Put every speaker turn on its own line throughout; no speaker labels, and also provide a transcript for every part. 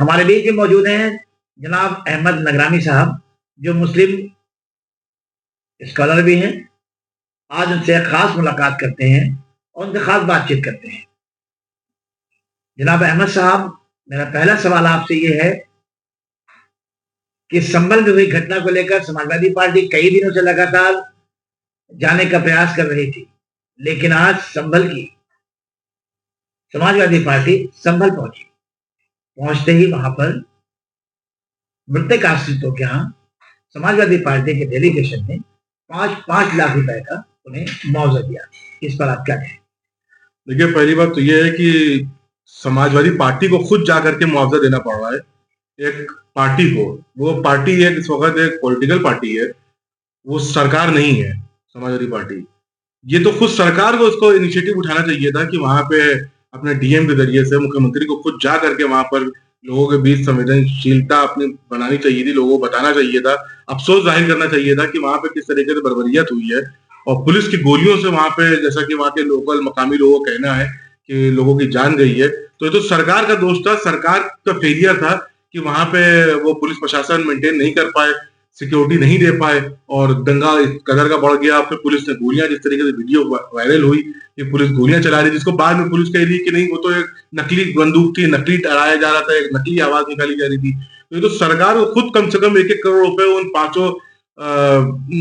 हमारे बीच में मौजूद हैं जनाब अहमद नगरानी साहब, जो मुस्लिम स्कॉलर भी हैं। आज उनसे खास मुलाकात करते हैं और उनसे खास बातचीत करते हैं। जनाब अहमद साहब, मेरा पहला सवाल आपसे ये है कि संभल में हुई घटना को लेकर समाजवादी पार्टी कई दिनों से लगातार जाने का प्रयास कर रही थी, लेकिन आज संभल की समाजवादी पार्टी संभल पहुंची। पहुंचते ही वहां पर मृतक आश्रितों के यहाँ समाजवादी पार्टी के डेलीगेशन ने 5-5 लाख रुपए का उन्हें मुआवजा दिया। इस पर आप क्या कहें?
देखिए, पहली बात तो ये है कि समाजवादी पार्टी को खुद जाकर के मुआवजा देना पड़ रहा है एक पार्टी को। वो पार्टी एक इस वक्त एक पॉलिटिकल पार्टी है, वो सरकार नहीं है समाजवादी पार्टी। ये तो खुद सरकार को इसको इनिशिएटिव उठाना चाहिए था कि वहां पे अपने डीएम के जरिए से मुख्यमंत्री को खुद जा करके वहां पर लोगों के बीच संवेदनशीलता अपनी बनानी चाहिए थी, लोगों को बताना चाहिए था, अफसोस जाहिर करना चाहिए था कि वहां पे किस तरीके से बर्बरियत हुई है। और पुलिस की गोलियों से वहां पे, जैसा कि वहां के लोकल मकामी लोगों का कहना है कि लोगों की जान गई है, तो ये तो सरकार का दोष था, सरकार का फेलियर था कि वहां पे वो पुलिस प्रशासन मेंटेन नहीं कर पाए, सिक्योरिटी नहीं दे पाए और दंगा इस कदर का बढ़ गया। फिर पुलिस ने गोलियां, जिस तरीके से वीडियो वायरल हुई कि पुलिस गोलियां चला रही, जिसको बाद में पुलिस कह रही कि नहीं वो तो एक नकली बंदूक थी, नकली डराया जा रहा था, एक नकली आवाज निकाली जा रही थी। तो ये तो सरकार को खुद कम से कम 1-1 करोड़ रुपए उन 5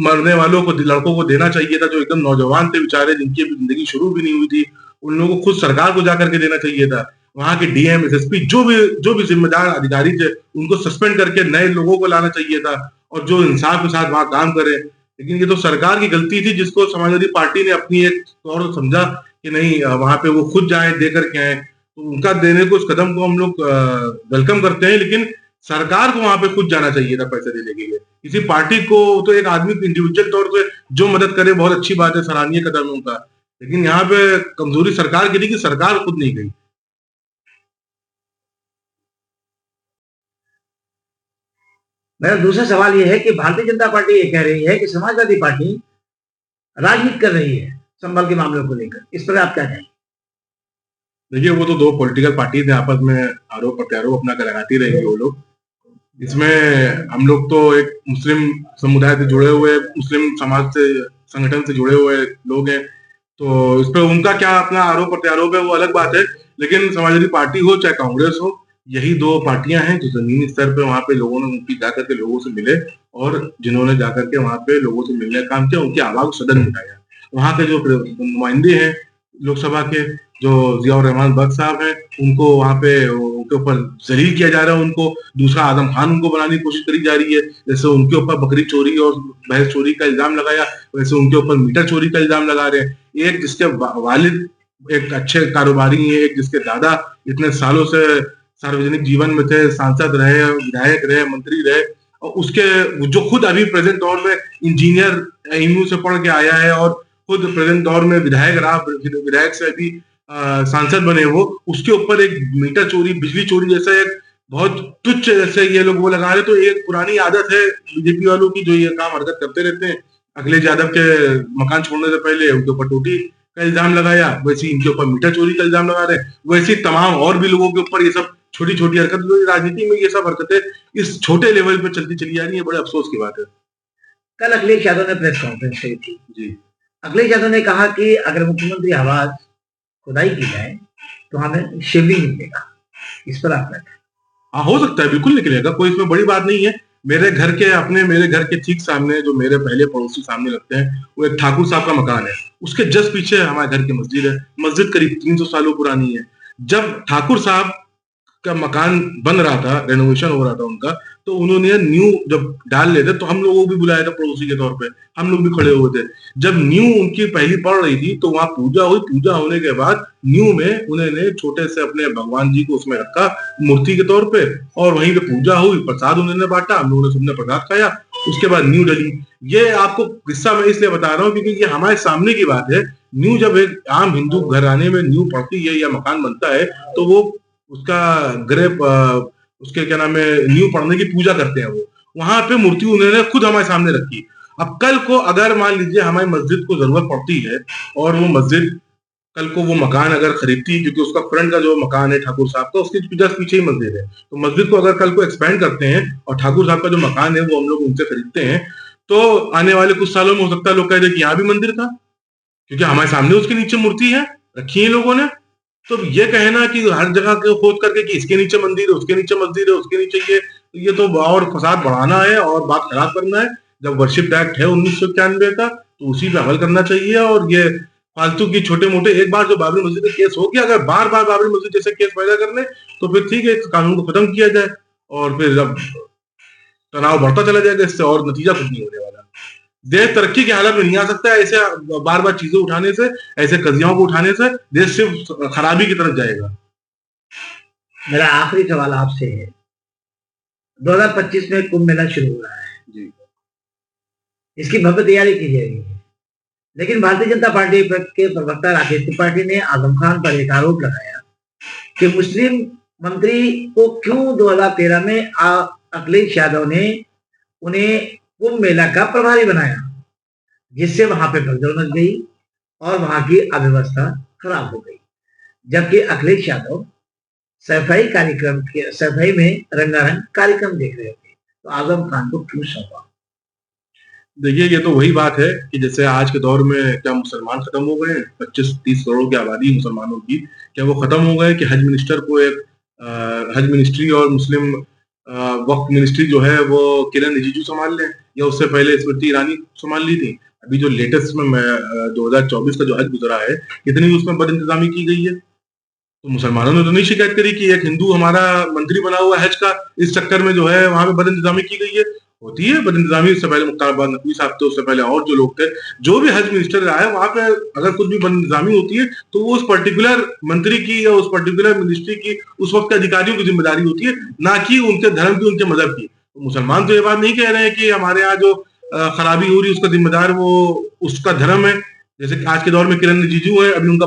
मरने वालों को, लड़कों को देना चाहिए था, जो एकदम नौजवान थे बेचारे, जिनकी अभी जिंदगी शुरू भी नहीं हुई थी। उन लोगों को खुद सरकार को जाकर के देना चाहिए था। वहां के डीएम, एसएसपी, जो भी जिम्मेदार अधिकारी थे, उनको सस्पेंड करके नए लोगों को लाना चाहिए था और जो इंसाफ के साथ वहां काम करे। लेकिन ये तो सरकार की गलती थी, जिसको समाजवादी पार्टी ने अपनी एक तौर समझा कि नहीं वहां पे वो खुद जाए, दे करके आए। तो उनका देने को, उस कदम को हम लोग वेलकम करते हैं, लेकिन सरकार को वहां पे खुद जाना चाहिए था पैसे देने के लिए। किसी पार्टी को तो एक आदमी इंडिविजुअल तौर पे जो मदद करे बहुत अच्छी बात है, सराहनीय कदम है उनका, लेकिन यहाँ पे कमजोरी सरकार की थी कि सरकार खुद नहीं गई।
मेरा दूसरा सवाल यह है कि भारतीय जनता पार्टी ये कह रही है कि समाजवादी पार्टी राजनीति कर रही है संभल के मामलों को लेकर। इस पर आप क्या कहें?
देखिए, वो तो दो पॉलिटिकल पार्टी थे, आपस में आरोप प्रत्यारोप अपना कर लगाती रहेंगे वो लोग। इसमें हम लोग तो एक मुस्लिम समुदाय से जुड़े हुए, मुस्लिम समाज से, संगठन से जुड़े हुए लोग हैं, तो इस पर उनका क्या अपना आरोप प्रत्यारोप है वो अलग बात है। लेकिन समाजवादी पार्टी हो चाहे कांग्रेस हो, यही 2 पार्टियां हैं जो जमीनी स्तर पे वहां पे लोगों ने उनकी जाकर के लोगों से मिले और जिन्होंने जाकर के वहां पे लोगों से मिलने का काम किया, उनकी आवाज को सदन में उठाया। वहां के जो नुमाइंदे हैं लोकसभा के, जो जियाउर रहमान बख्श साहब हैं, उनको वहां पे उनके ऊपर जलील किया जा रहा है। उनको दूसरा आजम खान उनको बनाने की कोशिश करी जा रही है। जैसे उनके ऊपर बकरी चोरी और भैंस चोरी का इल्जाम लगाया, वैसे उनके ऊपर मीटर चोरी का इल्जाम लगा रहे हैं। एक जिसके वालिद एक अच्छे कारोबारी है, एक जिसके दादा इतने सालों से सार्वजनिक जीवन में थे, सांसद रहे, विधायक रहे, मंत्री रहे, और उसके जो खुद अभी प्रेजेंट दौर में इंजीनियर एमयू से पढ़ के आया है और खुद प्रेजेंट दौर में विधायक रहा, विधायक से अभी सांसद बने, वो उसके ऊपर एक मीटर चोरी, बिजली चोरी जैसा एक बहुत तुच्छ जैसे ये लोग वो लगा रहे। तो एक पुरानी आदत है बीजेपी वालों की, जो ये काम हरकत करते रहते हैं। अखिलेश यादव के मकान छोड़ने से पहले उनके ऊपर टोटी का इल्जाम लगाया, वैसे इनके ऊपर मीटर चोरी का इल्जाम लगा रहे हैं, वैसे तमाम और भी लोगों के ऊपर ये सब छोटी छोटी हरकत। राजनीति में ये सब हरकतें इस छोटे लेवल पे चलती चली जा रही है, बड़े अफसोस की बात है।
कल अखिलेश यादव ने प्रेस कॉन्फ्रेंस की थी
जी।
अखिलेश यादव ने कहा कि अगर मुख्यमंत्री आवास खुदाई की जाए तो हमें शिवलिंग मिलेगा। इस पर आप क्या?
हाँ, हो सकता है, बिल्कुल निकलेगा, कोई इसमें बड़ी बात नहीं है। मेरे घर के ठीक सामने, जो मेरे पहले पड़ोसी सामने लगते हैं, वो एक ठाकुर साहब का मकान है। उसके जस्ट पीछे हमारे घर की मस्जिद है। मस्जिद करीब 300 सालों पुरानी है। जब ठाकुर साहब का मकान बन रहा था, रेनोवेशन हो रहा था उनका, तो उन्होंने न्यू जब डाल लेते तो हम लोगों को भी बुलाया था पड़ोसी के तौर पे, हम लोग भी खड़े हुए थे। जब न्यू उनकी पहली पड़ रही थी तो वहां पूजा हुई। पूजा होने के बाद न्यू में उन्होंने छोटे से अपने भगवान जी को उसमें रखा मूर्ति के तौर पे, और वहीं पे पूजा हुई, प्रसाद उन्होंने बांटा, हम लोगों ने सबने प्रसाद खाया। उसके बाद न्यू डली। ये आपको किस्सा मैं इसलिए बता रहा हूँ क्योंकि ये हमारे सामने की बात है। न्यू जब एक आम हिंदू घराने में न्यू पड़ती है या मकान बनता है, तो वो उसका उसके क्या नाम है, न्यू पढ़ने की पूजा करते हैं। वो वहां पे मूर्ति उन्होंने खुद हमारे सामने रखी। अब कल को अगर मान लीजिए हमारी मस्जिद को जरूरत पड़ती है और वो मस्जिद कल को वो मकान अगर खरीदती, क्योंकि उसका फ्रंट का जो मकान है ठाकुर साहब का, उसके जस्ट पीछे ही मस्जिद है, तो मस्जिद को अगर कल को एक्सपेंड करते हैं और ठाकुर साहब का जो मकान है वो हम लोग उनसे खरीदते हैं, तो आने वाले कुछ सालों में हो सकता है लोग कह दे कि यहाँ भी मंदिर था, क्योंकि हमारे सामने उसके नीचे मूर्ति है, रखी है लोगों ने। तो ये कहना कि हर जगह के खोज करके कि इसके नीचे मंदिर है, उसके नीचे मस्जिद है, उसके नीचे ये तो और फसाद बढ़ाना है और बात खराब करना है। जब वर्शिप एक्ट है 1991 का, तो उसी पे अमल करना चाहिए। और ये फालतू की छोटे मोटे, एक बार जो बाबरी मस्जिद का केस हो गया, अगर बार बार बाबरी मस्जिद जैसे केस पैदा कर ले तो फिर ठीक है, इस कानून को खत्म किया जाए और फिर अब तनाव बढ़ता चला जाएगा इससे, और नतीजा कुछ नहीं होने वाला। देश तरक्की की हालत में नहीं आ सकता है ऐसे बार बार चीजें उठाने से, ऐसे कजियाओं को उठाने से देश सिर्फ खराबी की तरफ जाएगा।
मेरा आखिरी सवाल आपसे है, 2025 में कुंभ मेला शुरू हो रहा है
जी,
इसकी भव्य तैयारी की जा रही है, लेकिन भारतीय जनता पार्टी के प्रवक्ता राकेश त्रिपाठी ने आजम खान पर एक आरोप लगाया कि मुस्लिम मंत्री को क्यों 2013 में अखिलेश यादव ने उन्हें कुंभ मेला का प्रभारी बनाया, जिससे वहां पे भगदड़ मच गई और वहां की अव्यवस्था खराब हो गई, जबकि अखिलेश यादव सफाई में रंगारंग कार्यक्रम देख रहे थे, तो आजम खान को क्यों सौंपा?
देखिए, ये तो वही बात है कि जैसे आज के दौर में क्या मुसलमान खत्म हो गए? 25-30 करोड़ की आबादी मुसलमानों की, क्या वो खत्म हो गए कि हज मिनिस्टर को एक हज मिनिस्ट्री और मुस्लिम वक्फ मिनिस्ट्री जो है वो किरण रिजिजू संभाल लें, या उससे पहले स्मृति ईरानी संभाल ली थी? अभी जो लेटेस्ट में 2024 का जो हज गुजरा है, कितनी उसमें बदइंतजामी की गई है। तो मुसलमानों ने तो नहीं शिकायत करी कि एक हिंदू हमारा मंत्री बना हुआ है हज का, इस चक्कर में जो है वहां पे बदइंतजामी की गई है। होती है बदइंतजामी, उससे पहले मुख्तार अब्बास नकवी साहब थे, उससे पहले और जो लोग थे, जो भी हज मिनिस्टर रहा है, वहां पे अगर कुछ भी बदइंतजामी होती है तो वो उस पर्टिकुलर मंत्री की या उस पर्टिकुलर मिनिस्ट्री की, उस वक्त के अधिकारियों की जिम्मेदारी होती है, ना कि उनके धर्म की, उनके मजहब की। तो मुसलमान तो ये बात नहीं कह रहे हैं कि हमारे यहाँ जो खराबी हो रही है उसका जिम्मेदार वो उसका धर्म है। जैसे कि आज के दौर में किरण रिजिजू है, अभी उनका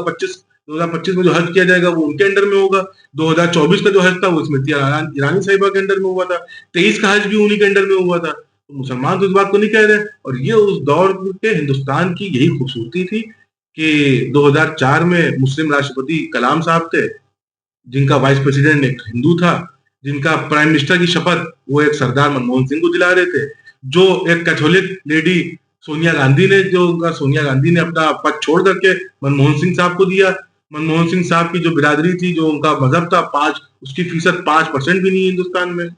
2025 में जो हज किया जाएगा वो उनके अंडर में होगा। 2024 का जो हज था वो स्मृति ईरानी साहिबा के अंडर में हुआ था। 23 का हज भी उन्हीं के अंडर में हुआ था। तो मुसलमान तो इस बात को नहीं कह रहे। और ये उस दौर के हिंदुस्तान की यही खूबसूरती थी कि 2004 में मुस्लिम राष्ट्रपति कलाम साहब थे, जिनका वाइस प्रेसिडेंट एक हिंदू था, जिनका प्राइम मिनिस्टर की शपथ वो एक सरदार मनमोहन सिंह को दिला रहे थे, जो एक कैथोलिक लेडी सोनिया गांधी ने अपना पद छोड़ करके मनमोहन सिंह साहब को दिया। मनमोहन सिंह साहब की जो बिरादरी थी, जो उनका मजहब था, उसकी फीसद 5% भी नहीं है हिंदुस्तान में।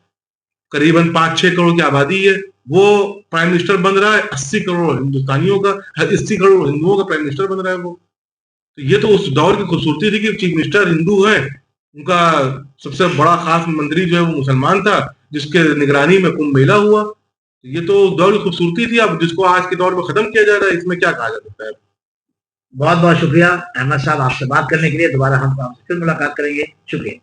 करीबन 5-6 करोड़ की आबादी है, वो प्राइम मिनिस्टर बन रहा है 80 करोड़ हिंदुस्तानियों का, 80 करोड़ हिंदुओं का प्राइम मिनिस्टर बन रहा है वो। तो ये तो उस दौर की खूबसूरती थी कि चीफ मिनिस्टर हिंदू है, उनका सबसे बड़ा खास मंत्री जो है वो मुसलमान था, जिसके निगरानी में कुंभ मेला हुआ। ये तो उस दौर की खूबसूरती थी, अब जिसको आज के दौर में खत्म किया जा रहा है, इसमें क्या कहा जा सकता है।
बहुत बहुत शुक्रिया अहमद साहब आपसे बात करने के लिए। दोबारा हम आपसे फिर मुलाकात करेंगे। शुक्रिया।